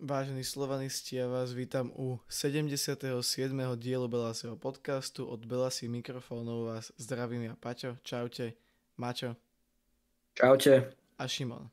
Vážení slovanisti, ja vás vítam u 77. dielu Belasieho podcastu. Od Belasí mikrofónov vás zdravím ja Paťo, čaute, Maťo Čaute. a Šimon.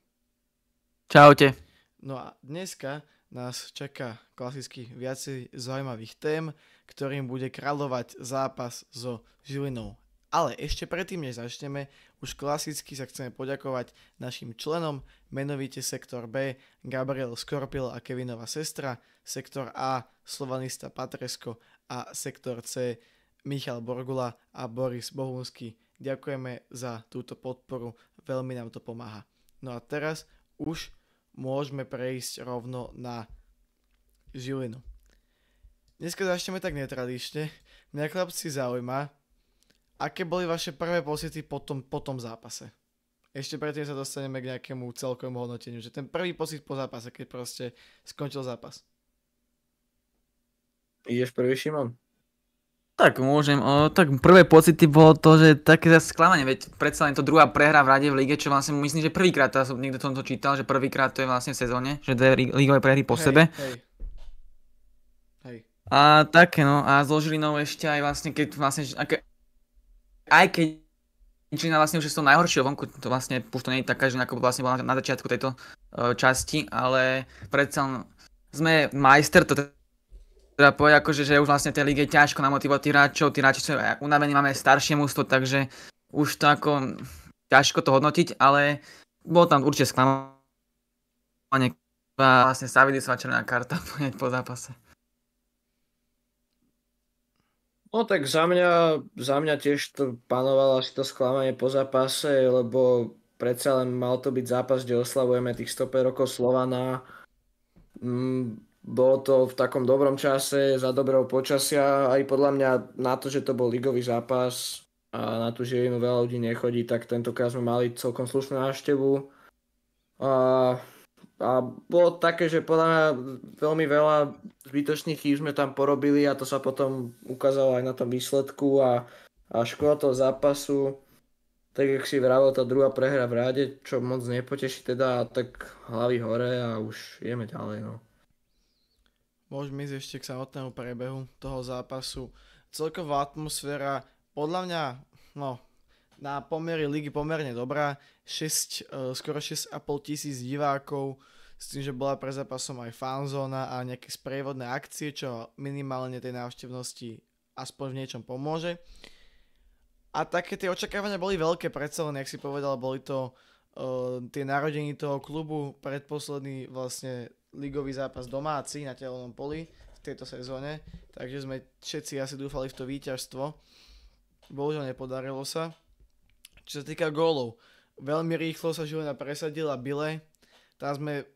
Čaute. No a dneska nás čaká klasicky viacej zaujímavých tém, ktorým bude kráľovať zápas so Žilinou. Ale ešte predtým, než začneme, už klasicky sa chceme poďakovať našim členom, menovite sektor B, Gabriel Skorpil a Kevinova sestra, sektor A, slovanista Patresko a sektor C, Michal Borgula a Boris Bohunský. Ďakujeme za túto podporu, veľmi nám to pomáha. No a teraz už môžeme prejsť rovno na Žilinu. Dneska začneme tak netradične. Mňa chlapci zaujíma, aké boli vaše prvé pocity po tom zápase? Ešte predtým sa dostaneme k nejakému celkovému hodnoteniu. Že ten prvý pocit po zápase, keď proste skončil zápas. Ideš prvý, Šimon? Tak môžem. Tak prvé pocity bolo to, že také sklamanie, veď predsa len to druhá prehra v rade v lige, čo vlastne myslím, že prvýkrát, som niekto som to čítal, že prvýkrát to je vlastne v sezóne, že dve ligové prehry po sebe. Hej. A také no, a so Žilinou ešte aj vlastne, keď vlastne, aj keď Žilina vlastne už je z toho najhoršieho vonku, to vlastne už to nie je taká, že ako vlastne bola na začiatku tejto časti, ale predsa sme majster, to teda povedať akože, že už vlastne v tej lige je ťažko namotivovať tí hráči sú unavení, máme staršie mužstvo, takže už to ako ťažko to hodnotiť, ale bolo tam určite sklamanie, vlastne Savidisová červená karta po zápase. No tak za mňa tiež to panovalo asi to sklamanie po zápase, lebo predsa len mal to byť zápas, kde oslavujeme tých 105 rokov Slovana. Bolo to v takom dobrom čase, za dobrého počasia, aj podľa mňa na to, že to bol ligový zápas a na tú Žilinu veľa ľudí nechodí, tak tentokrát sme mali celkom slušnú návštevu. A bolo také, že podľa mňa veľmi veľa zbytočných chýb sme tam porobili a to sa potom ukázalo aj na tom výsledku a škoda toho zápasu, tak jak si vravel, tá druhá prehra v ráde, čo moc nepoteší teda, tak hlavy hore a už ideme ďalej. No. Môžeme ísť ešte k samotnému prebehu toho zápasu. Celková atmosféra, podľa mňa, na pomery ligy pomerne dobrá, skoro 6,5 tisíc divákov, s tým, že bola pre zápasom aj fanzóna a nejaké sprievodné akcie, čo minimálne tej návštevnosti aspoň v niečom pomôže. A také tie očakávania boli veľké, predsa len, jak si povedal, boli to tie narodení toho klubu, predposledný vlastne ligový zápas domáci na Tehelnom poli v tejto sezóne, takže sme všetci asi dúfali v to víťazstvo. Bohužiaľ nepodarilo sa. Čo sa týka gólov, veľmi rýchlo sa Žilina presadila bile. Tam sme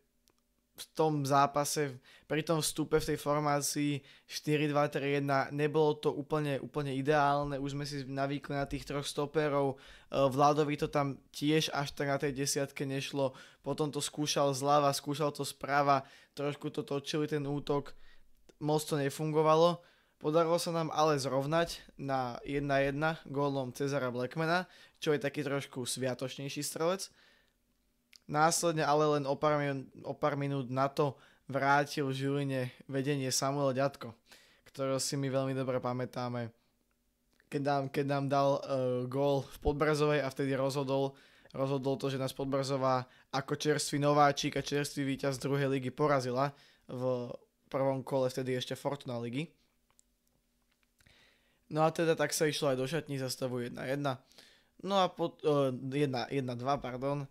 v tom zápase, pri tom vstupe v tej formácii 4-2-3-1 nebolo to úplne ideálne. Už sme si navýkli na tých troch stoperov. Vladovi to tam tiež až tak na tej desiatke nešlo. Potom to skúšal zľava, skúšal to sprava. Trošku to točili ten útok. Moc to nefungovalo. Podarilo sa nám ale zrovnať na 1-1 gólom Cezara Blackmana, čo je taký trošku sviatočnejší strelec. Následne ale len o pár minút na to vrátil v Žiline vedenie Samuel Ďatko, ktorého si my veľmi dobre pamätáme, keď nám dal gól v Podbrzovej a vtedy rozhodol to, že nás Podbrzová ako čerstvý nováčik a čerstvý víťaz druhej ligy porazila v prvom kole vtedy ešte Fortuna ligy. No a teda tak sa išlo aj do šatní za stavu 1-1. No a 1-2, pardon.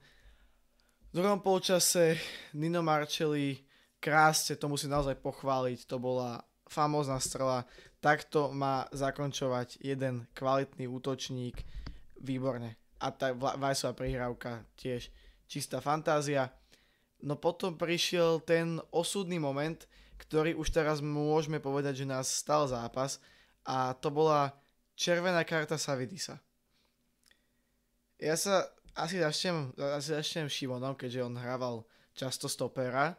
V druhom polčase Nino Marcelli krásne, to musím naozaj pochváliť, to bola famózna strela. Takto má zakončovať jeden kvalitný útočník, výborne. A tá Vajsová prihrávka tiež čistá fantázia. No potom prišiel ten osudný moment, ktorý už teraz môžeme povedať, že nás stal zápas, a to bola červená karta Savidisa. Ja sa asi začnem Šimonom, keďže on hrával často stopera.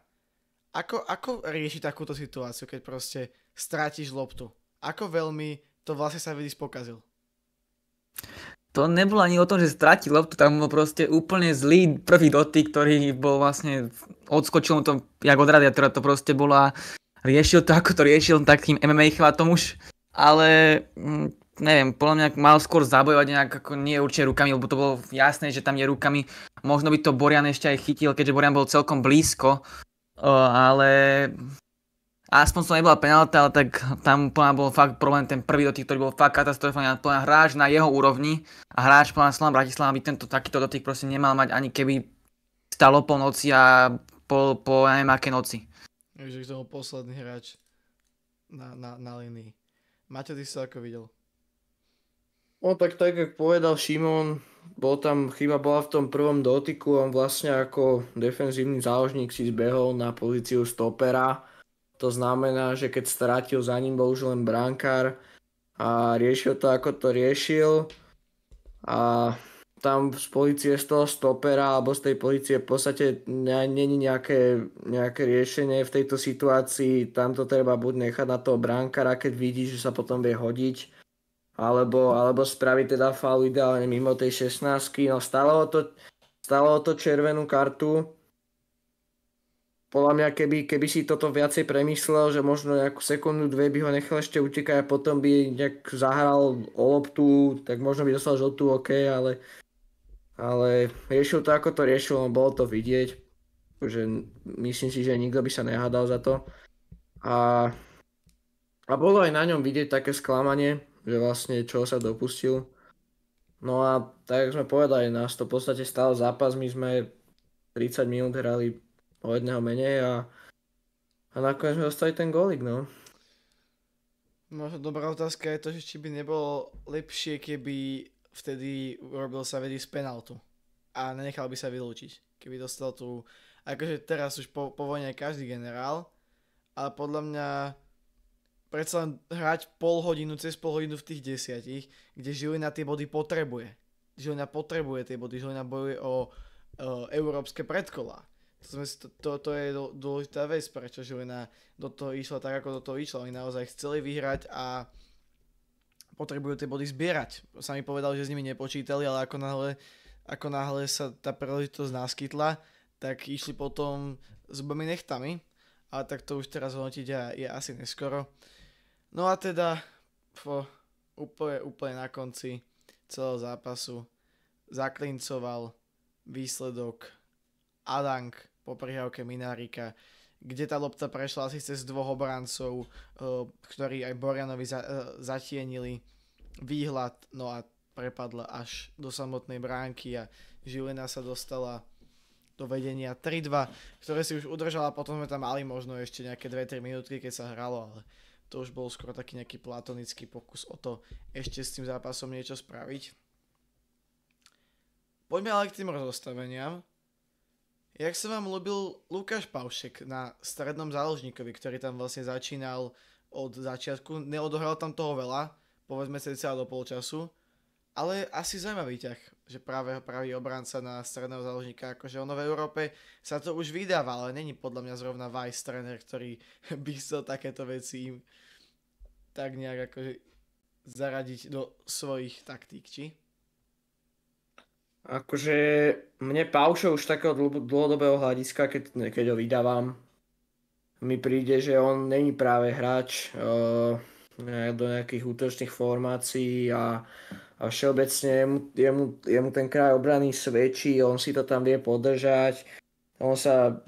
Ako rieši takúto situáciu, keď proste strátiš loptu? Ako veľmi to vlastne Savidis pokazil? to nebolo ani o tom, že stratil loptu, tam bol proste úplne zlý prvý dotyk, ktorý bol vlastne, odskočil mu to jak od radiátora, to proste bola, riešil to ako to riešil takým MMA chvatom už, ale neviem, podľa mňa mal skôr zabojovať nejak ako nie určite rukami, lebo to bolo jasné, že tam je rukami, možno by to Borian ešte aj chytil, keďže Borian bol celkom blízko, ale aspoň to nebola penálta, ale tak tam bol fakt problém, ten prvý dotyk, ktorý bol fakt katastrofálny, hráč na jeho úrovni a hráč Slovan Bratislava by tento takýto dotyk proste nemal mať ani keby stalo po noci a po neviem aké noci. Takže to bol posledný hráč na línii. Maťo, ty si to ako videl? No tak jak povedal Šimon, chyba bola v tom prvom dotyku, on vlastne ako defenzívny záložník si zbehol na pozíciu stopera. To znamená, že keď strátil, za ním bol už len brankár a riešil to, ako to riešil. A tam z pozície z toho stopera alebo z tej pozície v podstate není nejaké riešenie v tejto situácii. Tam to treba buď nechať na toho brankára, keď vidí, že sa potom vie hodiť, alebo spraviť teda faul ideálne mimo tej 16-ky. No stalo to červenú kartu. Podľa mňa, keby si toto viacej premyslel, že možno nejakú sekundu, dve by ho nechal ešte utekať a potom by nejak zahral o loptu, tak možno by dostal žltú, OK, ale riešil to, ako to riešil, bolo to vidieť. Takže myslím si, že nikto by sa nehádal za to. A bolo aj na ňom vidieť také sklamanie, že vlastne čo sa dopustil. No a tak, jak sme povedali, nás to v podstate stalo zápas, my sme 30 minút hrali o jedného menej a nakoniec sme dostali ten gólik, no. Možno dobrá otázka je to, že či by nebolo lepšie, keby vtedy urobil sa vedieť z penaltu a nenechal by sa vylúčiť. Keby dostal tu, akože teraz už po vojne každý generál, ale podľa mňa predsa len hrať cez pol hodinu v tých 10, kde Žilina tie body potrebuje. Žilina potrebuje tie body, Žilina bojuje o európske predkolá. To je dôležitá vec, prečo Žilina do toho išla tak, ako do toho išla. Oni naozaj chceli vyhrať a potrebujú tie body zbierať. Sami povedali, že s nimi nepočítali, ale ako náhle sa tá príležitosť naskytla, tak išli potom s zubami nechtami, ale tak to už teraz hodnotiť je asi neskoro. No a teda úplne na konci celého zápasu zaklincoval výsledok Adang po prihrávke Minárika, kde tá lopta prešla asi cez dvoch obrancov, ktorí aj Borianovi zatienili výhľad, no a prepadla až do samotnej bránky a Žilina sa dostala do vedenia 3-2, ktoré si už udržala, potom sme tam mali možno ešte nejaké 2-3 minútky, keď sa hralo, ale to už bol skoro taký nejaký platonický pokus o to ešte s tým zápasom niečo spraviť. Poďme ale k tým rozostaveniam. Jak sa vám ľúbil Lukáš Paušek na strednom záložníkovi, ktorý tam vlastne začínal od začiatku, neodohral tam toho veľa, povedzme sa celá do polčasu, ale asi zaujímavý ťah, že práve pravý obranca na stredného záložníka, akože ono v Európe sa to už vydáva, ale není podľa mňa zrovna vice tréner, ktorý by chcel takéto veci im tak nejak akože zaradiť do svojich taktík, či? Akože mne Paušo už takého dlhodobého hľadiska, keď ho vydávam, mi príde, že on není práve hráč do nejakých útočných formácií a všeobecne jemu ten kraj obrany svedčí, on si to tam vie podržať, on sa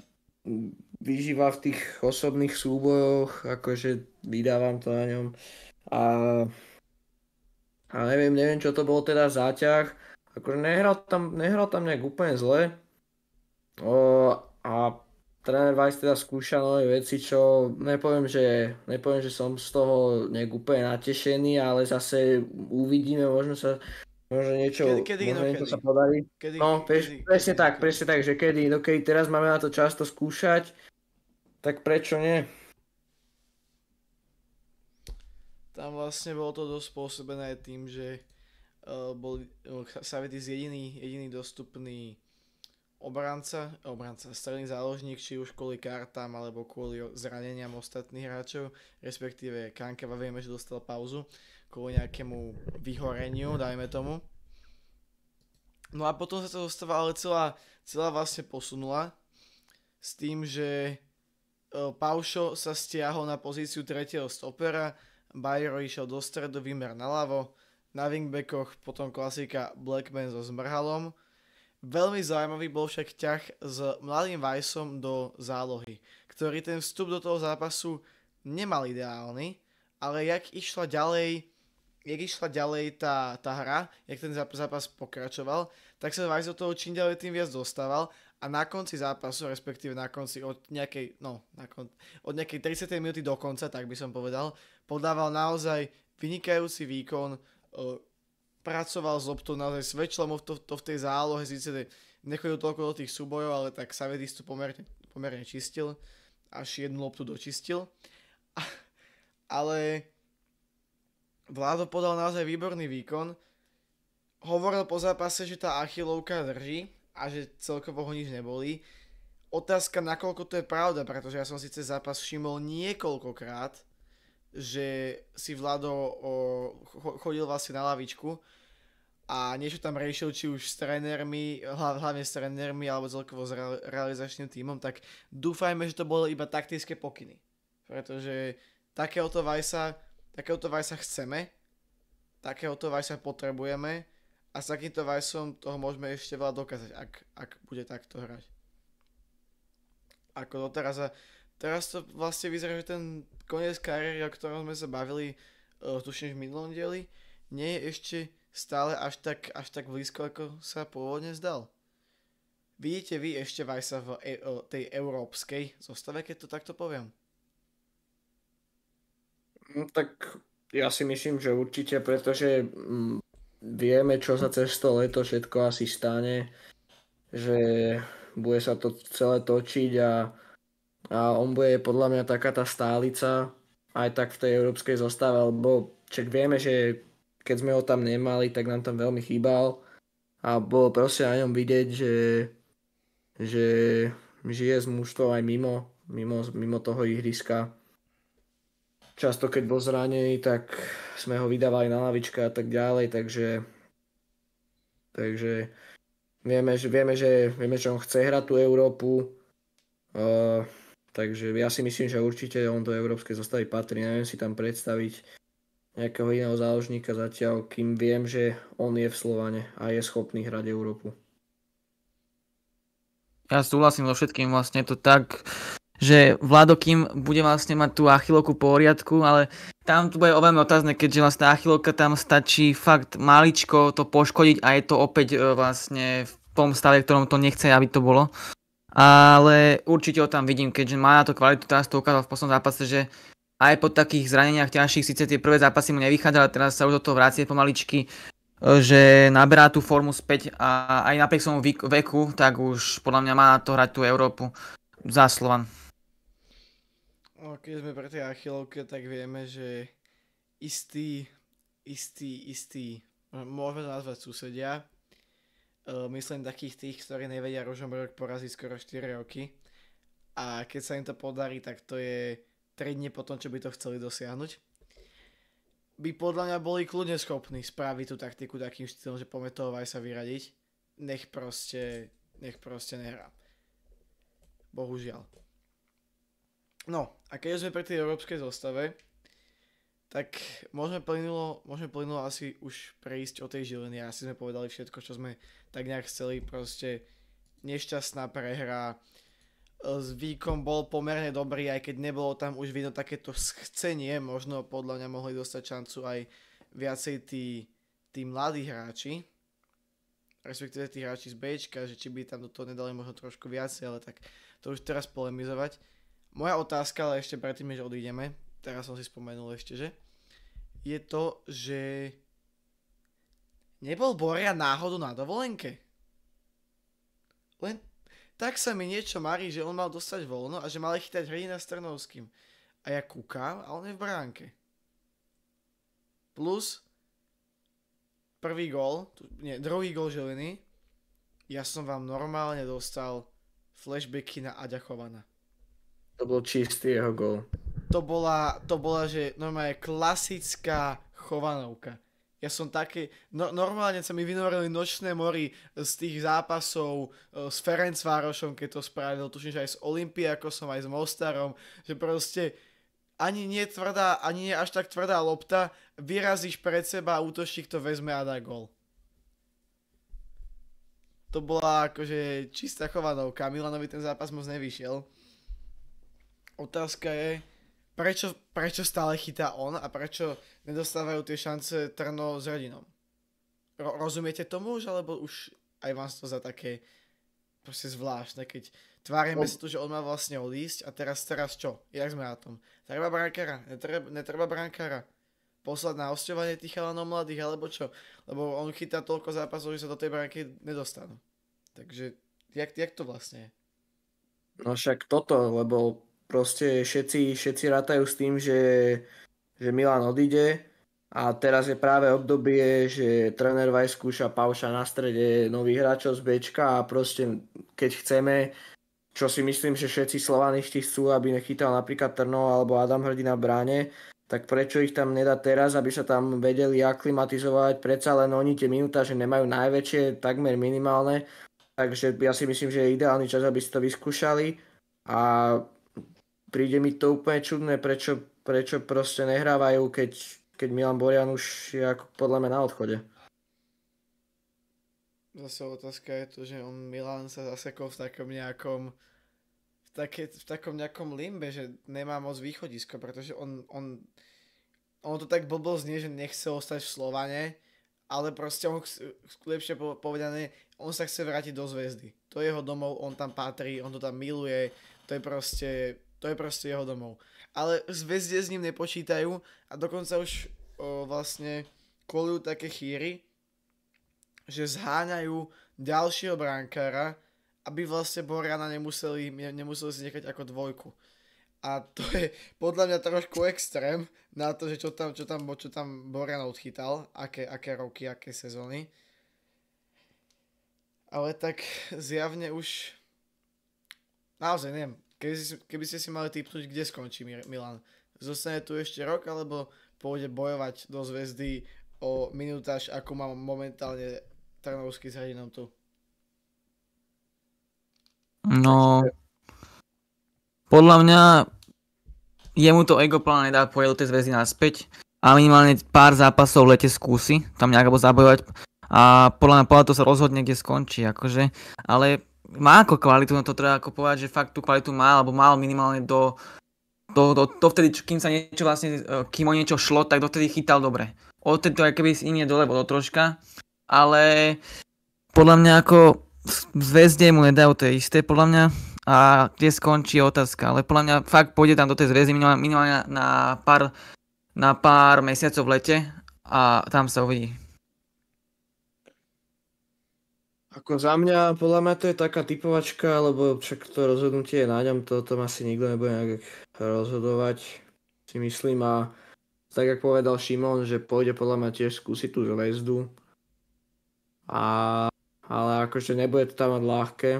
vyžíva v tých osobných súbojoch, akože vydávam to na ňom a neviem, čo to bolo teda záťah. Akože nehral tam nejak úplne zle a tréner Weiss teda skúša nové veci, čo nepoviem, že som z toho nejak úplne natešený, ale zase uvidíme, možno niečo sa podarí. Presne tak, že kedy teraz máme na to často skúšať, tak prečo nie? Tam vlastne bolo to dosť spôsobené tým, že bol Savvidis jediný dostupný obranca, stredný záložník, či už kvôli kartám alebo kvôli zraneniam ostatných hráčov, respektíve Kankava vieme, že dostal pauzu kvôli nejakému vyhoreniu, dajme tomu. No a potom sa to zostava ale celá vlastne posunula s tým, že Paušo sa stiahol na pozíciu tretieho stopera, Bajro išiel do stredu, Wimmer naľavo, na wingbackoch potom klasika Blackman so Zmrhalom. Veľmi zaujímavý bol však ťah s mladým Weissom do zálohy, ktorý ten vstup do toho zápasu nemal ideálny, ale jak išla ďalej tá hra, jak ten zápas pokračoval, tak sa Weiss do toho čím ďalej tým viac dostával a na konci zápasu, respektíve na konci od nejakej 30. minúty do konca, tak by som povedal, podával naozaj vynikajúci výkon, pracoval s loptou, naozaj svedčilo mu to v tej zálohe, síce nechodil toľko do tých súbojov, ale tak Savedistu pomerne čistil, až jednu loptu dočistil. Ale Vlado podal naozaj výborný výkon, hovoril po zápase, že tá Achillovka drží a že celkovo ho nič nebolí. Otázka, nakoľko to je pravda, pretože ja som si cez zápas všimol niekoľkokrát, že si Vlado chodil vlastne na lavičku a niečo tam riešil, či už s trénermi, hlavne s trénermi alebo celkovo s realizačným tímom, tak dúfajme, že to boli iba taktické pokyny. Pretože takéhoto Weissa chceme, takéhoto Weissa potrebujeme a s takýmto Weissom toho môžeme ešte veľa dokázať, ak bude takto hrať. Ako doteraz. Teraz to vlastne vyzerá, že ten koniec kariéry, o ktorom sme sa bavili, tuším v minulom dieli, nie je ešte stále až tak blízko, ako sa pôvodne zdal. Vidíte vy ešte Weissa v tej európskej zostave, keď to takto poviem? No, tak ja si myslím, že určite, pretože vieme, čo sa cez to leto všetko asi stane, že bude sa to celé točiť a on bude podľa mňa taká tá stálica aj tak v tej európskej zostave, lebo čak vieme, že keď sme ho tam nemali, tak nám tam veľmi chýbal a bolo proste na ňom vidieť, že žije s mužstvom aj mimo toho ihriska. Často, keď bol zranený, tak sme ho vydávali na lavička a tak ďalej, takže vieme, že on chce hrať tú Európu, takže ja si myslím, že určite on do európskej zostavy patrí. Neviem si tam predstaviť nejakého iného záložníka zatiaľ, kým viem, že on je v Slovane a je schopný hrať Európu. Ja súhlasím so všetkým, vlastne to tak, že Vlado kým bude vlastne mať tú Achillovku po poriadku, ale tam tu bude veľmi otázne, keďže vlastne Achillovka tam stačí fakt maličko to poškodiť a je to opäť vlastne v tom stave, ktorom to nechce, aby to bolo. Ale určite ho tam vidím, keďže má na to kvalitu, teraz to ukázal v poslednom zápase, že aj po takých zraneniach ťažších, síce tie prvé zápasy mu nevychádzali, ale teraz sa už do toho vracie pomaličky, že naberá tú formu späť a aj napriek svojmu veku, tak už podľa mňa má na to hrať tú Európu za Slovan. Keď sme pre tej Achillovke, tak vieme, že istý, môžeme to nazvať susedia, myslím takých tých, ktorí nevedia Ružomberok poraziť skoro 4 roky a keď sa im to podarí, tak to je 3 dní potom, čo by to chceli dosiahnuť, by podľa mňa boli kľudne schopní spraviť tú taktiku takým štýlom, že poďme toho Weissa vyradiť, nech proste nehrá. Bohužiaľ. No, a keď sme pri tej európskej zostave, tak môžeme plynulo asi už prejsť o tej Žiliny. Asi sme povedali všetko, čo sme tak nejak chceli. Proste nešťastná prehra. Výkon bol pomerne dobrý, aj keď nebolo tam už vidno takéto chcenie. Možno podľa mňa mohli dostať šancu aj viacej tí mladí hráči. Respektíve tí hráči z Bčka, že či by tam do toho nedali možno trošku viacej, ale tak to už teraz polemizovať. Moja otázka, ale ešte predtým, než odídeme, teraz som si spomenul ešte, že je to, že nebol Boria náhodou na dovolenke? Len tak sa mi niečo marí, že on mal dostať voľno a že mal chytať Hrdina s Trnovským. A ja kúkam a on je v bránke. Plus druhý gól Žiliny, ja som vám normálne dostal flashbacky na Aďa Chovana. To bol čistý jeho gól. To bola, že normálne klasická Chovanovka. Ja som taký, normálne sa mi vynorili nočné mory z tých zápasov s Ferencvárošom, keď to spravil, tuším, že aj s Olympiakosom, aj s Mostarom, že proste ani nie tvrdá, ani nie až tak tvrdá lopta, vyrazíš pred seba a útočník to vezme a dá gól. To bola akože čistá chovanovka, Milanovi ten zápas moc nevyšiel. Otázka je, prečo stále chytá on a prečo nedostávajú tie šance Trno s Radinom? Rozumiete tomu už, alebo už aj vám to za také proste zvláštne, keď tvárime sa tu, že on má vlastne odísť a teraz čo? Jak sme na tom? Treba brankára? Netreba brankára? Poslať na hosťovanie tých chalanov mladých, alebo čo? Lebo on chytá toľko zápasov, že sa do tej bránky nedostanú. Takže, jak to vlastne je? No však toto, lebo proste všetci rátajú s tým, že Milan odíde a teraz je práve obdobie, že tréner Vaj skúša pauša na strede nových hráčov z Bčka a proste keď chceme, čo si myslím, že všetci slovanisti chcú, aby nechytal napríklad Trno alebo Adam Hrdina v bráne, tak prečo ich tam nedá teraz, aby sa tam vedeli aklimatizovať, predsa len oni tie minútaže nemajú najväčšie, takmer minimálne, takže ja si myslím, že je ideálny čas, aby si to vyskúšali a príde mi to úplne čudné, prečo proste nehrávajú, keď Milan Borian už je ako podľa mňa na odchode. Zase otázka je to, že Milan sa zasekol v takom nejakom limbe, že nemá moc východisko, pretože on to tak blbo znie, že nechce ostať v Slovane, ale proste lepšie povedané, on sa chce vrátiť do Zvezdy. To je jeho domov, on tam patrí, on to tam miluje, to je proste jeho domov. Ale Zvezde s ním nepočítajú a dokonca už vlastne kolujú také chýry, že zháňajú ďalšieho brankára, aby vlastne Boriana nemuseli si nechať ako dvojku. A to je podľa mňa trošku extrém na to, že čo tam Borian odchytal, aké roky, aké sezóny. Ale tak zjavne už naozaj neviem, keby ste si mali tipnúť, kde skončí Milan. Zostane tu ešte rok, alebo pôjde bojovať do Zvezdy o minútaž, ako má momentálne Trnovský s Hradinom tu? No, podľa mňa jemu to ego plán nedá pojať do tej Zvezdy naspäť a minimálne pár zápasov v lete skúsi tam nejak zabojovať a podľa to sa rozhodne, kde skončí, akože, ale má ako kvalitu, no to treba ako povedať, že fakt tú kvalitu má, alebo mal minimálne do vtedy, kým sa niečo vlastne, kým o niečo šlo, tak dotedy chytal dobre. Odtedy to aj keby s iný dole bolo troška, ale podľa mňa ako v Zvezde mu nedajú to isté, podľa mňa, a kde skončí otázka, ale podľa mňa fakt pôjde tam do tej Zvezdy minimálne na pár mesiacov v lete a tam sa uvidí. Ako za mňa, podľa mňa to je taká typovačka, lebo však to rozhodnutie je na ňom, to tom asi nikto nebude nejak rozhodovať, si myslím, a tak jak povedal Šimon, že pôjde podľa mňa tiež skúsiť tú Zvezdu, ale akože nebude to tam mať ľahké,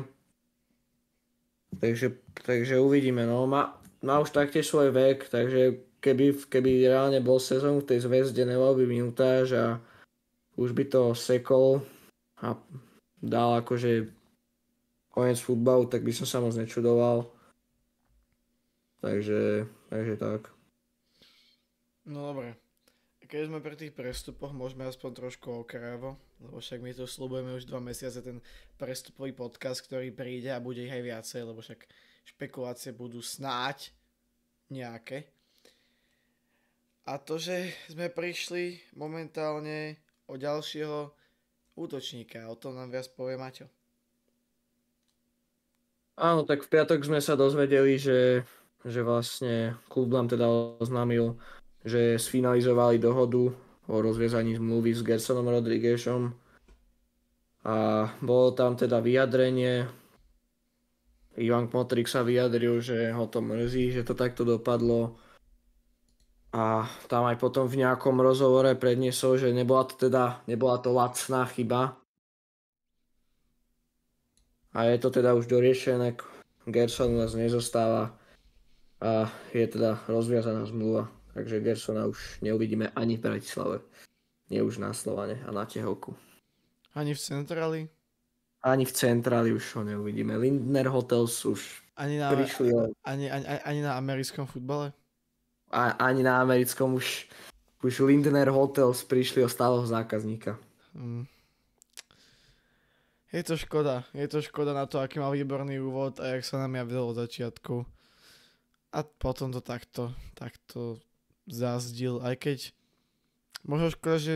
takže uvidíme, no, má už taktiež svoj vek, takže keby reálne bol sezón v tej Zvezde, nemal by minutáž a už by to sekol a dal akože koniec futbalu, tak by som sa moc nečudoval. Takže tak. No dobre. Keď sme pri tých prestupoch, môžeme aspoň trošku okrajovo, lebo však my tu slúbujeme už 2 mesiace ten prestupový podcast, ktorý príde a bude ich aj viacej, lebo však špekulácie budú snáď nejaké. A to, že sme prišli momentálne o ďalšieho útočníka, o tom nám viac povie Maťo. Áno, tak v piatok sme sa dozvedeli, že vlastne klub nám teda oznámil, že sfinalizovali dohodu o rozviezaní zmluvy s Gersonom Rodríguezom a bolo tam teda vyjadrenie. Ivan Kmotrík sa vyjadril, že ho to mrzí, že to takto dopadlo. A tam aj potom v nejakom rozhovore predniesol, že nebola to lacná chyba. A je to teda už doriešené, Gerson u nás nezostáva a je teda rozviazaná zmluva. Takže Gersona už neuvidíme ani v Bratislave. Nie už na Slovane a na Tehelku. Ani v Centrali? Ani v Centráli už ho neuvidíme. Lindner Hotels už Ani na, prišli ani na americkom futbale? ani na americkom už Lindner Hotels prišli o stáleho zákazníka. Je to škoda. Je to škoda na to, aký mal výborný úvod a jak sa nám javilo od začiatku. A potom to takto zazdil, aj keď možno škoda, že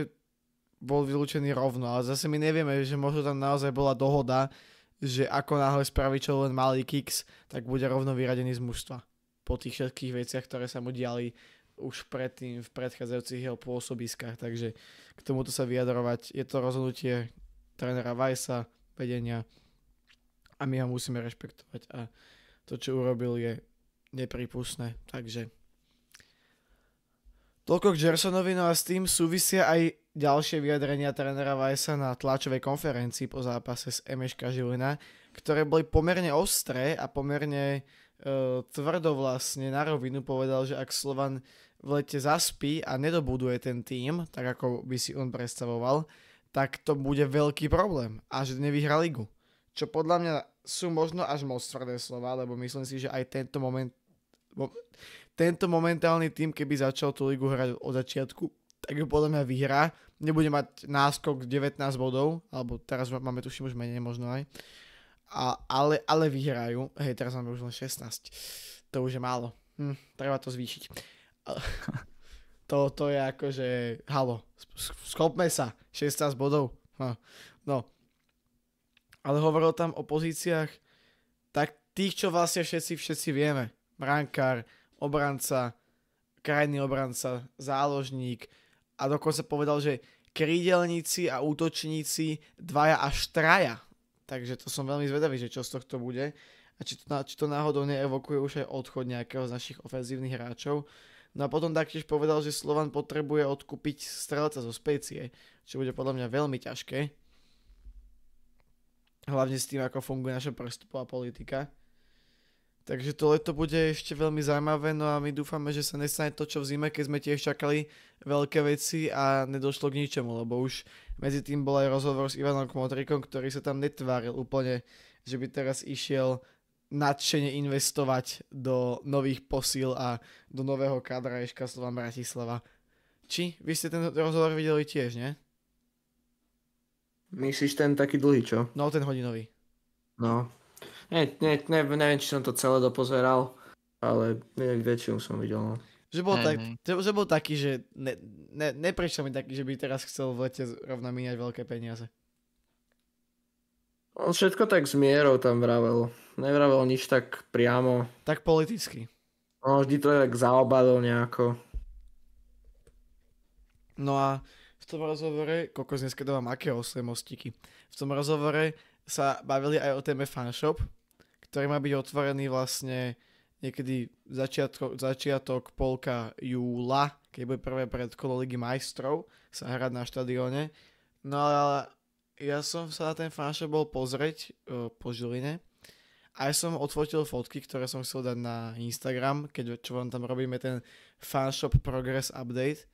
bol vylúčený rovno, ale zase my nevieme, že možno tam naozaj bola dohoda, že ako náhle spraví čo len malý kiks, tak bude rovno vyradený z mužstva. Po tých všetkých veciach, ktoré sa mu diali už predtým v predchádzajúcich jeho pôsobiskách, takže k tomuto sa vyjadrovať. Je to rozhodnutie trénera Weissa, vedenia a my ho musíme rešpektovať a to, čo urobil, je nepripustné, takže toľko k Gersonovi, no a s tým súvisia aj ďalšie vyjadrenia trénera Weissa na tlačovej konferencii po zápase s MŠK Žilina, ktoré boli pomerne ostré a pomerne tvrdo vlastne na rovinu povedal, že ak Slovan v lete zaspí a nedobuduje ten tím, tak ako by si on predstavoval, tak to bude veľký problém a že nevyhrá ligu. Čo podľa mňa sú možno až moc tvrdé slova, lebo myslím si, že aj tento momentálny tým, keby začal tú ligu hrať od začiatku, tak ju podľa mňa vyhrá. Nebude mať náskok 19 bodov, alebo teraz máme tuším už menej možno aj. Ale vyhrajú. Hej, teraz máme už len 16. To už je málo. Treba to zvýšiť. To je akože, halo, schopme sa, 16 bodov. No. Ale hovoril tam o pozíciách, tak tých, čo vlastne všetci vieme. Brankár, obranca, krajný obranca, záložník a dokonca povedal, že krídelníci a útočníci 2 až 3. Takže to som veľmi zvedavý, že čo z tohto bude a či to náhodou neevokuje už aj odchod nejakého z našich ofenzívnych hráčov. No a potom taktiež povedal, že Slovan potrebuje odkúpiť strelca zo Specie, čo bude podľa mňa veľmi ťažké. Hlavne s tým, ako funguje naša prestupová politika. Takže to leto bude ešte veľmi zaujímavé, no a my dúfame, že sa nestane to, čo v zime, keď sme tiež čakali veľké veci a nedošlo k ničomu, lebo už medzi tým bol aj rozhovor s Ivanom Kmotrikom, ktorý sa tam netváril úplne, že by teraz išiel nadšene investovať do nových posíl a do nového kádra SK Slovan Bratislava. Či? Vy ste ten rozhovor videli tiež, nie? Myslíš ten taký dlhý, čo? No, ten hodinový. No. Neviem, či som to celé dopozeral, ale väčšinu som videl. No. Že bol taký, že neprišiel mi taký, že by teraz chcel v lete rovno míňať veľké peniaze. On všetko tak s mierou tam vravel. Nevravel nič tak priamo. Tak politicky. On vždy to tak zaobadol nejako. No a v tom rozhovore, koľko dneska dávam aké oslé mostíky, v tom rozhovore sa bavili aj o téme fanshop, ktorý má byť otvorený vlastne niekedy začiatok polka júla, keď bude prvé predkolo Ligy majstrov sa hrať na štadióne. No ale ja som sa na ten fanshop bol pozrieť po Žiline a ja som odfotil fotky, ktoré som chcel dať na Instagram, čo vám tam robíme ten fanshop progress update.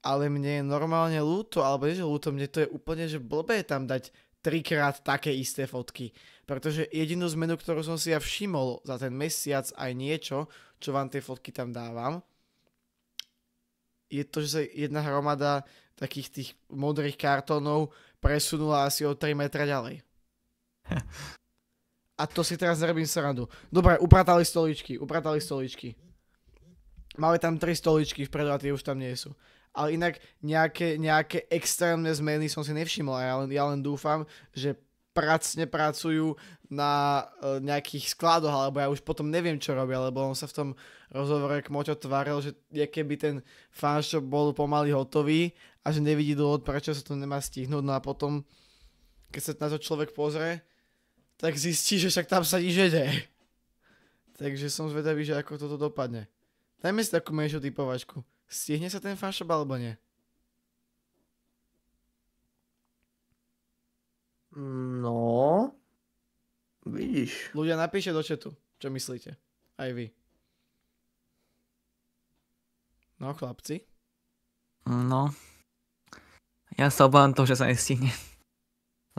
Ale mne je normálne ľúto, alebo nie že ľúto, mne to je úplne, že blbé tam dať 3-krát také isté fotky. Pretože jedinú zmenu, ktorú som si ja všimol za ten mesiac aj niečo, čo vám tie fotky tam dávam, je to, že sa jedna hromada takých tých modrých kartónov presunula asi o 3 metra ďalej. A to si teraz nerobím srandu. Dobre, upratali stoličky. Máme tam 3 stoličky vpredu a tie už tam nie sú. Ale inak nejaké extrémne zmeny som si nevšimol a ja len dúfam, že pracne pracujú na nejakých skladoch, alebo ja už potom neviem, čo robia, lebo on sa v tom rozhovore Kmoťo tváril, že keby ten fanshop bol pomaly hotový a že nevidí dôvod, prečo sa to nemá stihnúť, no a potom, keď sa na to človek pozrie, tak zistí, že však tam sa nič nedeje. Takže som zvedavý, že ako toto dopadne. Dajme si takú menšiu typovačku. Stihne sa ten fanshop alebo nie? No, vidíš. Ľudia, napíšte do chatu, čo myslíte. Aj vy. No, chlapci. No. Ja sa obávam toho, že sa nestihne.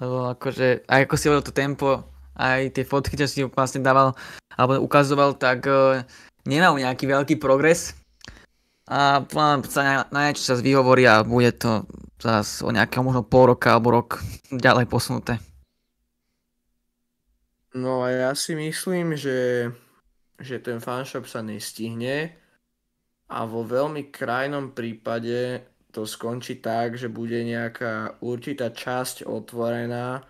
Lebo akože, aj ako si hovoril to tempo, aj tie fotky, čo si vlastne dával, alebo ukazoval, tak nemal nejaký veľký progres. A sa na niečo sa vyhovorí a bude to zase o nejakého možno pol roka alebo rok ďalej posunuté. No a ja si myslím, že ten fanshop sa nestihne a vo veľmi krajnom prípade to skončí tak, že bude nejaká určitá časť otvorená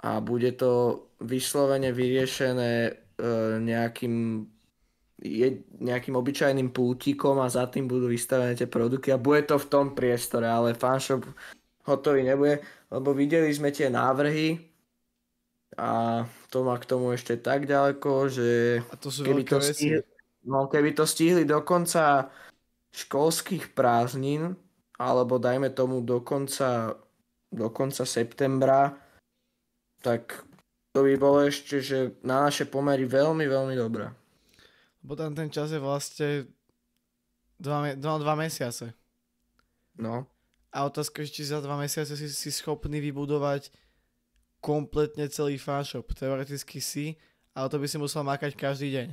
a bude to vyslovene vyriešené nejakým obyčajným pultíkom a za tým budú vystavené tie produkty a bude to v tom priestore, ale fanshop hotový nebude, lebo videli sme tie návrhy a to má k tomu ešte tak ďaleko, že A to sú keby veľké veci. keby to stihli do konca školských prázdnin, alebo dajme tomu do konca septembra, tak to by bolo ešte, že na naše pomery veľmi, veľmi dobré. Lebo tam ten čas je vlastne 2 mesiace. No. A otázka je, či za 2 mesiace si schopný vybudovať kompletne celý fanshop. Teoreticky si, ale to by si musel makať každý deň.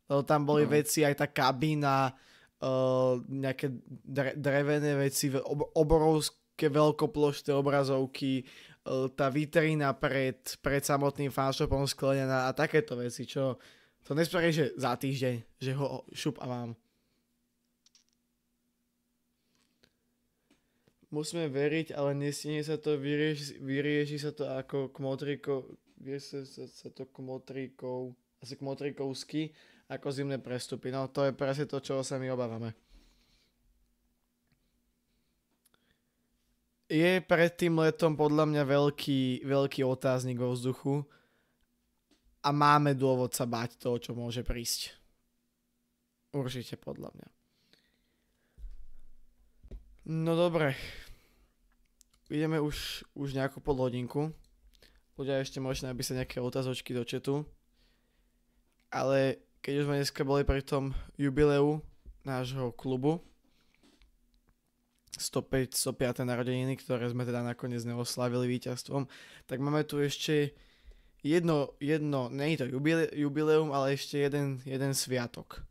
Lebo tam boli veci, aj tá kabína, nejaké drevené veci, obrovské veľkoplošté obrazovky, tá vitrína pred samotným fanshopom sklenená a takéto veci, čo to nespraví, že za týždeň, že ho šup a mám. Musíme veriť, ale nestihne sa to, vyrieši sa to ako kmotrikovsky, ako zimné prestupy. No to je presne to, čoho sa my obávame. Je pred tým letom podľa mňa veľký otáznik vo vzduchu a máme dôvod sa báť toho, čo môže prísť. Určite podľa mňa. No dobre. Ideme už nejakú polhodinku. Ľudia ešte možno napísať nejaké otázočky do chatu. Ale keď už sme dneska boli pri tom jubileu nášho klubu 105. narodeniny, ktoré sme teda nakoniec neoslavili víťazstvom, tak máme tu ešte jedno nie je to jubileum, ale ešte jeden sviatok.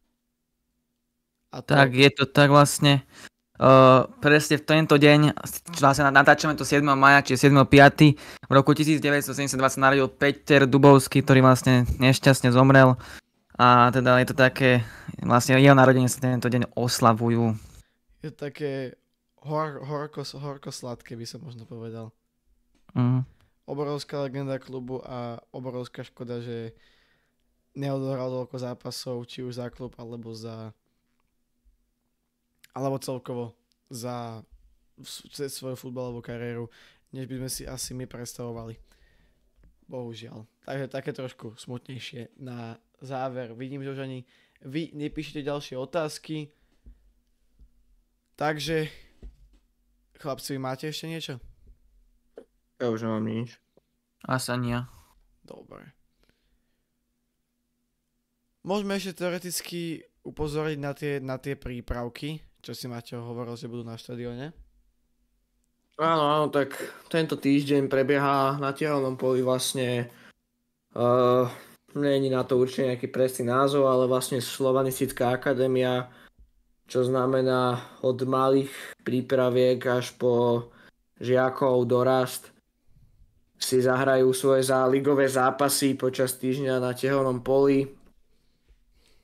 A to... Tak je to tak vlastne. Presne v tento deň, vlastne natáčame to 7. maja, čiže 7.5. V roku 1972 sa narodil Peter Dubovský, ktorý vlastne nešťastne zomrel. A teda je to také, vlastne jeho narodenie sa tento deň oslavujú. Je to také horko-sladké, by som možno povedal. Obrovská legenda klubu a obrovská škoda, že neodohral toľko zápasov, či už za klub, alebo celkovo za svoju futbalovú kariéru, než by sme si asi my predstavovali. Bohužiaľ. Takže také trošku smutnejšie na záver. Vidím, že už ani vy nepíšete ďalšie otázky. Takže, chlapci, vy máte ešte niečo? Ja už nemám nič. Asi nie. Dobre. Môžeme ešte teoreticky upozoriť na tie prípravky, čo si Maťo hovoril, že budú na štadióne. Áno, tak tento týždeň prebieha na tehelnom poli vlastne není na to určite nejaký presný názov, ale vlastne Slovanistická akadémia, čo znamená od malých prípraviek až po žiakov dorast si zahrajú svoje ligové zápasy počas týždňa na tehelnom poli.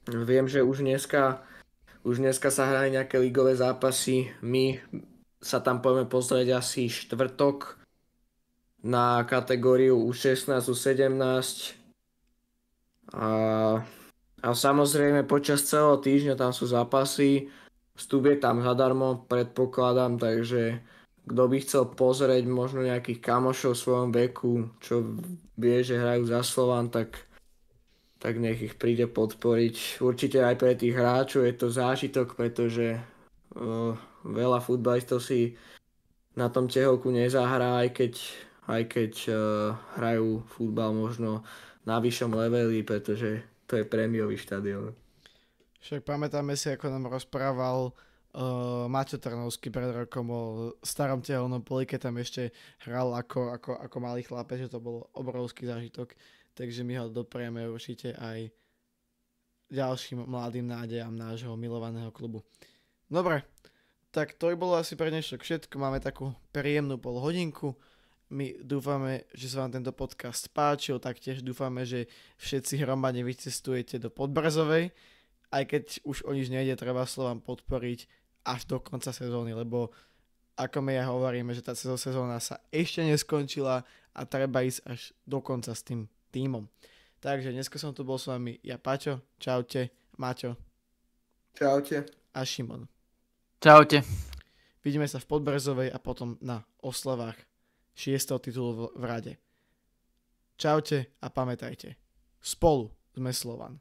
Viem, že už dneska sa hrajú nejaké ligové zápasy. My sa tam poďme pozrieť asi štvrtok na kategóriu U16, U17. A samozrejme počas celého týždňa tam sú zápasy. Vstup je tam zadarmo, predpokladám, takže kto by chcel pozrieť možno nejakých kamošov v svojom veku, čo vie, že hrajú za Slovan, tak nech ich príde podporiť. Určite aj pre tých hráčov je to zážitok, pretože veľa futbalistov si na tom tehelku nezahrá, aj keď hrajú futbal možno na vyššom leveli, pretože to je prémiový štadión. Však pamätáme si, ako nám rozprával Maťo Trnovský pred rokom o starom tehelnom poli, keď tam ešte hral ako malý chlapec, že to bol obrovský zážitok. Takže my ho doprieme určite aj ďalším mladým nádejam nášho milovaného klubu. Dobre, tak to by bolo asi pre dnešok všetko. Máme takú príjemnú polhodinku. My dúfame, že sa vám tento podcast páčil, taktiež dúfame, že všetci hromadne vycestujete do Podbrzovej, aj keď už o nič nejde, treba Slovan podporiť až do konca sezóny, lebo ako my aj hovoríme, že tá sezóna sa ešte neskončila a treba ísť až do konca s tým tímom. Takže dneska som tu bol s vami ja, Paťo, čaute, Maťo. Čaute. A Šimon. Čaute. Vidíme sa v Podbrzovej a potom na oslavách 6. titulu v rade. Čaute a pamätajte, spolu sme Slovan.